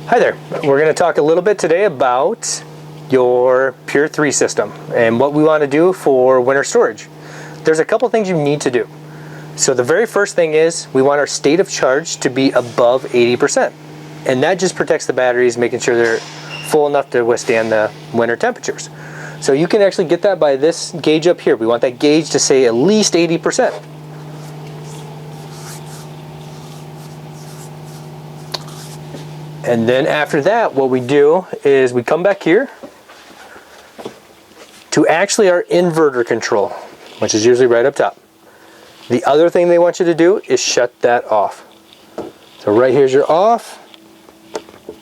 Hi there. We're going to talk a little bit today about your Pure 3 system and what we want to do for winter storage. There's a couple things you need to do. So the very first thing is we want our state of charge to be above 80%. And that just protects the batteries, making sure they're full enough to withstand the winter temperatures. So you can actually get that by this gauge up here. We want that gauge to say at least 80%. And then after that, what we do is we come back here to actually our inverter control, which is usually right up top. The other thing they want you to do is shut that off. So right here's your off.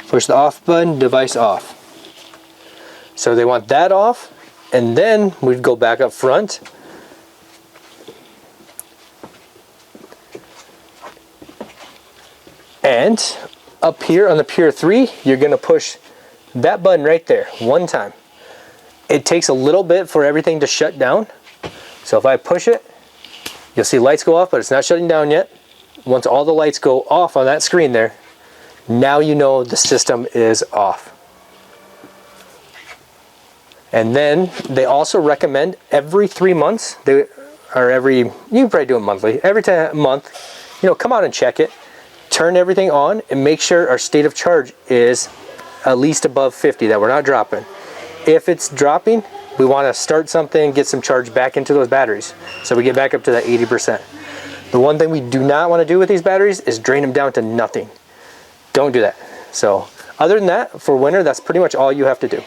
Push the off button, device off. So they want that off, and then we'd go back up front. And up here on the Pure 3, you're going to push that button right there one time. It takes a little bit for everything to shut down. So if I push it, you'll see lights go off, but it's not shutting down yet. Once all the lights go off on that screen there, now you know the system is off. And then they also recommend every 3 months, you can probably do it monthly, every month, come out and check it. Turn everything on and make sure our state of charge is at least above 50, that we're not dropping. If it's dropping, we want to start something, get some charge back into those batteries so we get back up to that 80%. The one thing we do not want to do with these batteries is drain them down to nothing. Don't do that. So other than that, for winter, that's pretty much all you have to do.